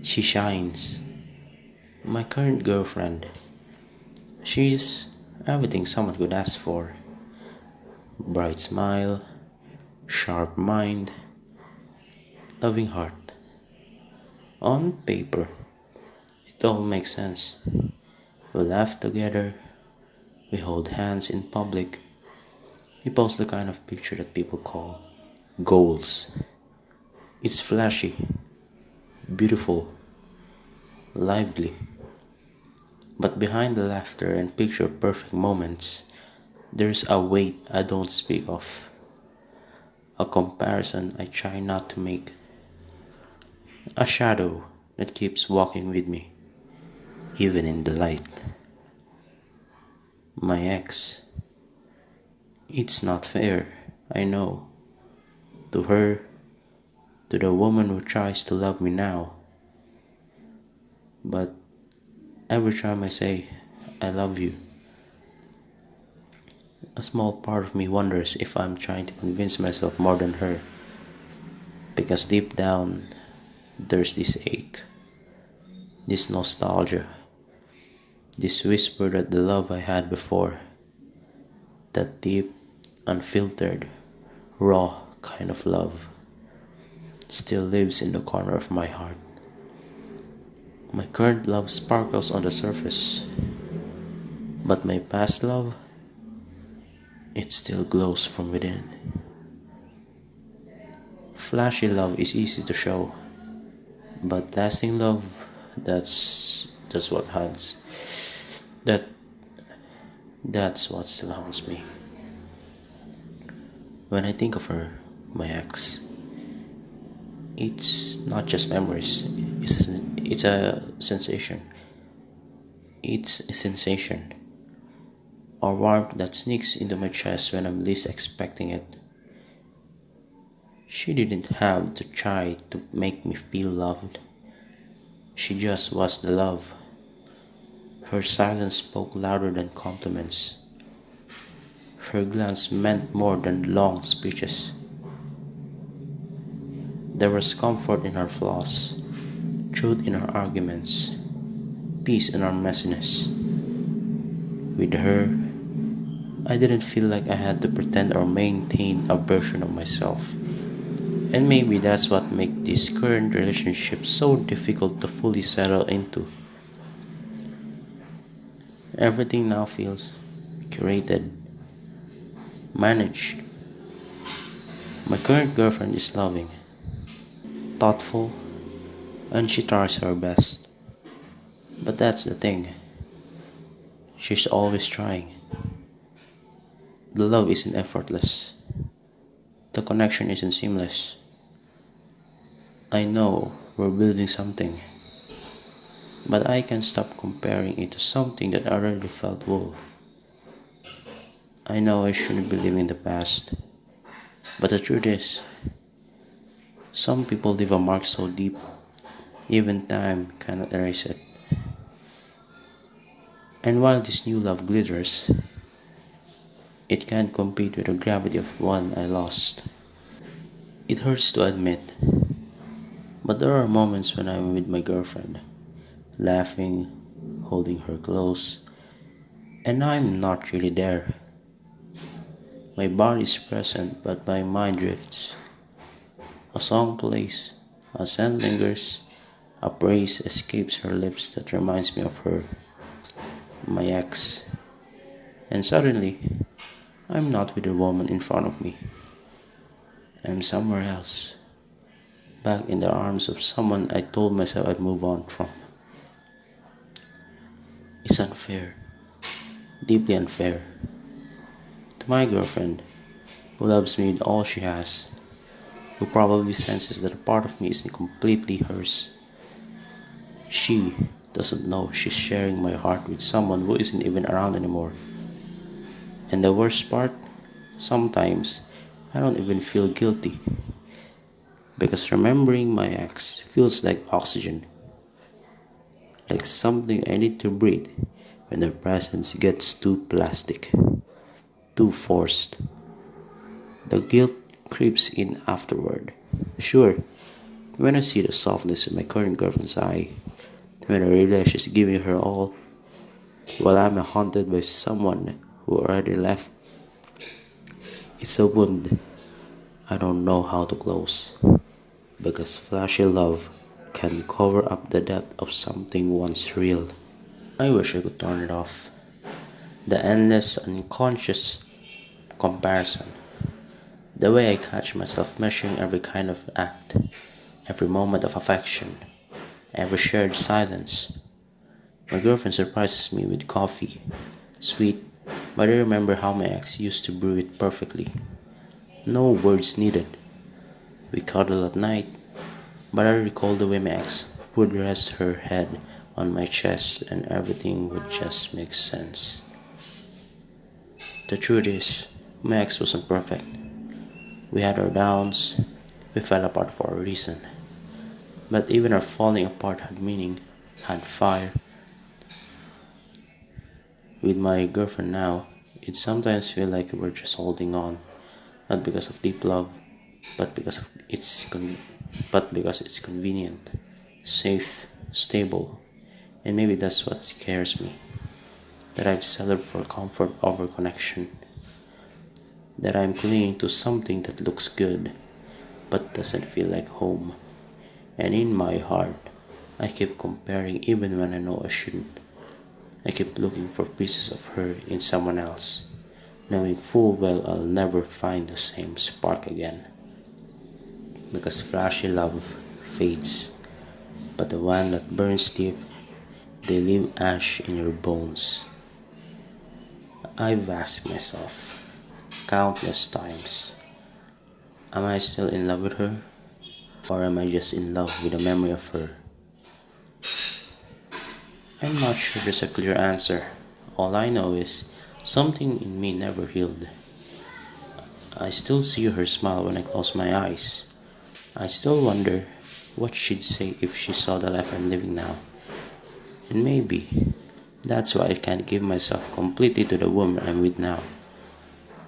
She shines. My current girlfriend. She's everything someone could ask for. Bright smile, sharp mind, loving heart. On paper, it all makes sense. We laugh together, we hold hands in public, we post the kind of picture that people call goals. It's flashy, beautiful, lively. But behind the laughter and picture perfect moments, there's a weight I don't speak of, a comparison I try not to make, a shadow that keeps walking with me, even in the light. My ex. It's not fair, I know. To her, to the woman who tries to love me now. But every time I say, I love you, a small part of me wonders if I'm trying to convince myself more than her. Because deep down, there's this ache, this nostalgia, this whisper that the love I had before, that deep, unfiltered, raw kind of love, still lives in the corner of my heart. My current love sparkles on the surface, but my past love, it still glows from within. Flashy love is easy to show, but lasting love, that's what haunts. That's what still haunts me. When I think of her, my ex, it's not just memories. It's a sensation. It's a sensation. A warmth that sneaks into my chest when I'm least expecting it. She didn't have to try to make me feel loved. She just was the love. Her silence spoke louder than compliments. Her glance meant more than long speeches. There was comfort in her flaws, truth in her arguments, peace in her messiness. With her, I didn't feel like I had to pretend or maintain a version of myself. And maybe that's what makes this current relationship so difficult to fully settle into. Everything now feels curated, managed. My current girlfriend is loving, thoughtful, and she tries her best. But that's the thing, she's always trying. The love isn't effortless, the connection isn't seamless. I know we're building something, but I can't stop comparing it to something that already felt whole. I know I shouldn't be living in the past, but the truth is, some people leave a mark so deep, even time cannot erase it. And while this new love glitters, it can't compete with the gravity of one I lost. It hurts to admit, but there are moments when I'm with my girlfriend, laughing, holding her close, and I'm not really there. My body is present, but my mind drifts. A song plays, a scent lingers, a praise escapes her lips that reminds me of her, my ex. And suddenly, I'm not with the woman in front of me. I'm somewhere else, back in the arms of someone I told myself I'd move on from. It's unfair, deeply unfair. To my girlfriend, who loves me with all she has, who probably senses that a part of me isn't completely hers. She doesn't know she's sharing my heart with someone who isn't even around anymore. And the worst part, sometimes I don't even feel guilty because remembering my ex feels like oxygen, like something I need to breathe when their presence gets too plastic, too forced. The guilt creeps in afterward. Sure, When I see the softness in my current girlfriend's eye, when I realize she's giving her all, while I'm haunted by someone who already left, it's a wound I don't know how to close. Because flashy love can cover up the depth of something once real. I wish I could turn it off. The endless unconscious comparison. The way I catch myself measuring every kind of act, every moment of affection, every shared silence. My girlfriend surprises me with coffee, sweet, but I remember how my ex used to brew it perfectly. No words needed. We cuddle at night, but I recall the way my ex would rest her head on my chest and everything would just make sense. The truth is, my ex wasn't perfect. We had our downs, we fell apart for a reason. But even our falling apart had meaning, had fire. With my girlfriend now, it sometimes feels like we're just holding on, not because of deep love, but because it's convenient, safe, stable, and maybe that's what scares me. That I've settled for comfort over connection. That I'm clinging to something that looks good, but doesn't feel like home. And in my heart, I keep comparing even when I know I shouldn't. I keep looking for pieces of her in someone else, knowing full well I'll never find the same spark again. Because flashy love fades, but the one that burns deep, they leave ash in your bones. I've asked myself countless times, am I still in love with her? Or am I just in love with the memory of her? I'm not sure there's a clear answer. All I know is something in me never healed. I still see her smile when I close my eyes. I still wonder what she'd say if she saw the life I'm living now. And maybe that's why I can't give myself completely to the woman I'm with now.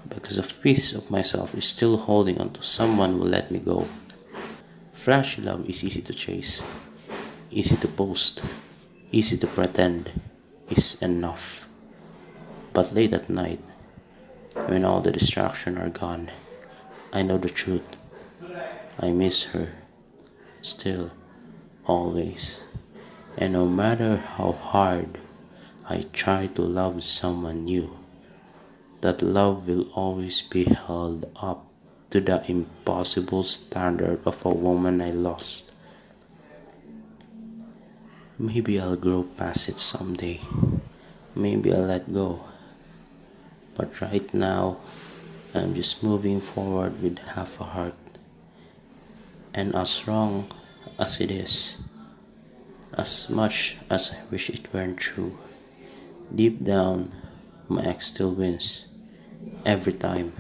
Because a piece of myself is still holding on to someone who let me go. Flashy love is easy to chase, easy to post, easy to pretend is enough. But late at night, when all the distractions are gone, I know the truth. I miss her, still, always. And no matter how hard I try to love someone new, that love will always be held up to the impossible standard of a woman I lost. Maybe I'll grow past it someday. Maybe I'll let go. But right now, I'm just moving forward with half a heart. And as wrong as it is, as much as I wish it weren't true, deep down, my ex still wins. Every time.